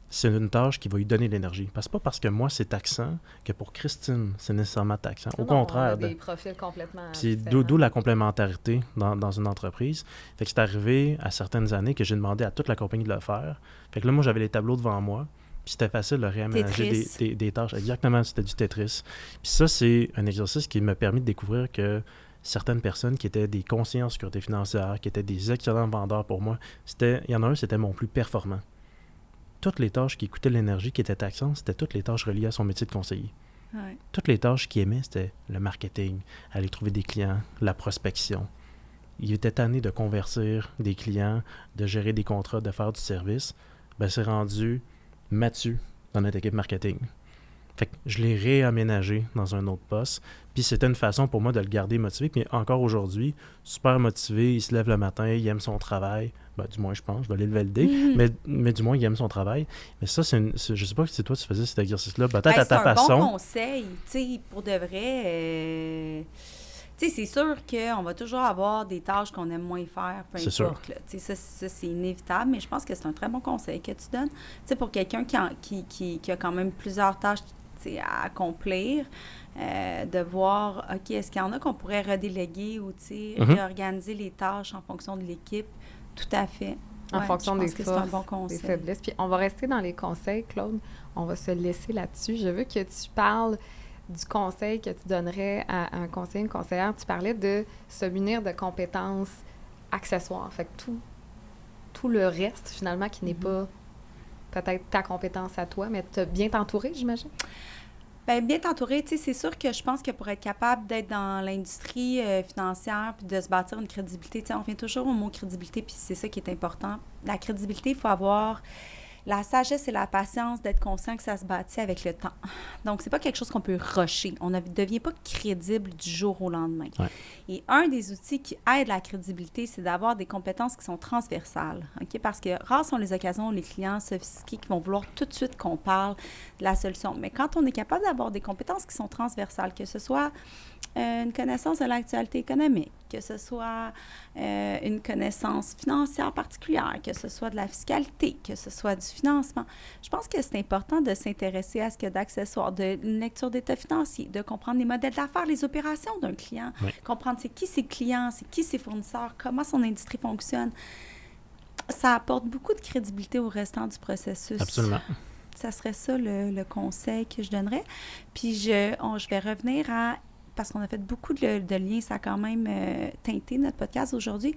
Speaker 3: c'est une tâche qui va lui donner de l'énergie? Parce que pas parce que moi, c'est taxant que pour Christine, c'est nécessairement taxant. Au contraire.
Speaker 1: On a des profils complètement
Speaker 3: puis d'où la complémentarité dans une entreprise. Fait que c'est arrivé à certaines années que j'ai demandé à toute la compagnie de le faire. Fait que là, moi, j'avais les tableaux devant moi. Puis c'était facile de réaménager des tâches. Exactement, c'était du Tetris. Puis ça, c'est un exercice qui m'a permis de découvrir que certaines personnes qui étaient des conseillers en sécurité financière, qui étaient des excellents vendeurs pour moi, il y en a un, c'était mon plus performant. Toutes les tâches qui coûtaient l'énergie, qui étaient taxantes, c'était toutes les tâches reliées à son métier de conseiller.
Speaker 2: Ouais.
Speaker 3: Toutes les tâches qu'il aimait, c'était le marketing, aller trouver des clients, la prospection. Il était tanné de convertir des clients, de gérer des contrats, de faire du service. C'est rendu Mathieu dans notre équipe marketing. Fait que je l'ai réaménagé dans un autre poste. Puis c'était une façon pour moi de le garder motivé. Puis encore aujourd'hui, super motivé, il se lève le matin, il aime son travail. Du moins, je pense, je vais aller le valider. Mais du moins, il aime son travail. Mais ça, je sais pas si toi, tu faisais cet exercice-là. Peut-être à ta façon.
Speaker 2: C'est un bon conseil, pour de vrai. Tu sais, c'est sûr qu'on va toujours avoir des tâches qu'on aime moins faire, peu
Speaker 3: C'est
Speaker 2: importe. Là. Tu sais, ça, c'est inévitable, mais je pense que c'est un très bon conseil que tu donnes. Tu sais, pour quelqu'un qui a quand même plusieurs tâches, tu sais, à accomplir, de voir, OK, est-ce qu'il y en a qu'on pourrait redéléguer ou, tu sais, réorganiser les tâches en fonction de l'équipe? Tout à fait.
Speaker 1: En fonction des
Speaker 2: forces,
Speaker 1: forces,
Speaker 2: c'est un bon conseil.
Speaker 1: des faiblesses. Puis on va rester dans les conseils, Claude. On va se laisser là-dessus. Je veux que tu parles du conseil que tu donnerais à un conseiller, une conseillère. Tu parlais de se munir de compétences accessoires. Fait que tout le reste, finalement, qui n'est pas peut-être ta compétence à toi, mais te bien t'entourer, j'imagine?
Speaker 2: Bien t'entourer, tu sais, c'est sûr que je pense que pour être capable d'être dans l'industrie financière puis de se bâtir une crédibilité, tu sais, on revient toujours au mot crédibilité, puis c'est ça qui est important. La crédibilité, il faut avoir la sagesse et la patience d'être conscient que ça se bâtit avec le temps. Donc, c'est pas quelque chose qu'on peut rusher. On ne devient pas crédible du jour au lendemain.
Speaker 3: Ouais.
Speaker 2: Et un des outils qui aide la crédibilité, c'est d'avoir des compétences qui sont transversales. OK? Parce que rares sont les occasions où les clients sophistiqués qui vont vouloir tout de suite qu'on parle de la solution. Mais quand on est capable d'avoir des compétences qui sont transversales, que ce soit une connaissance de l'actualité économique, que ce soit une connaissance financière particulière, que ce soit de la fiscalité, que ce soit du financement. Je pense que c'est important de s'intéresser à ce qu'il y a d'accessoires, de une lecture d'état financier, de comprendre les modèles d'affaires, les opérations d'un client, comprendre c'est qui ses clients, c'est qui ses fournisseurs, comment son industrie fonctionne. Ça apporte beaucoup de crédibilité au restant du processus.
Speaker 3: Absolument.
Speaker 2: Ça serait ça le conseil que je donnerais. Puis je vais revenir à... parce qu'on a fait beaucoup de liens, ça a quand même teinté notre podcast aujourd'hui.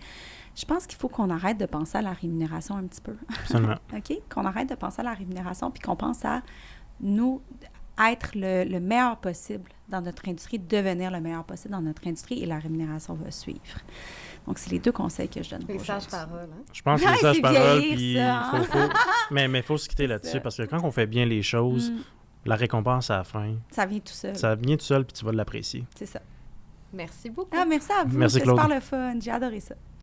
Speaker 2: Je pense qu'il faut qu'on arrête de penser à la rémunération un petit peu.
Speaker 3: Absolument.
Speaker 2: OK? Qu'on arrête de penser à la rémunération puis qu'on pense à nous être le meilleur possible dans notre industrie, devenir le meilleur possible dans notre industrie et la rémunération va suivre. Donc, c'est les deux conseils que je donne
Speaker 1: Les
Speaker 2: aujourd'hui.
Speaker 1: sages paroles, hein?
Speaker 3: Je pense que les
Speaker 2: c'est
Speaker 3: sages paroles,
Speaker 2: vieillir,
Speaker 3: puis
Speaker 2: ça, hein?
Speaker 3: mais faut se quitter là-dessus,
Speaker 2: ça.
Speaker 3: parce que quand on fait bien les choses, la récompense à la fin,
Speaker 2: Ça vient tout seul.
Speaker 3: ça vient tout seul, puis tu vas l'apprécier.
Speaker 2: C'est ça.
Speaker 1: Merci beaucoup.
Speaker 2: Ah, merci à vous.
Speaker 3: Merci,
Speaker 2: C'est
Speaker 3: Claude.
Speaker 2: super le fun. J'ai adoré ça.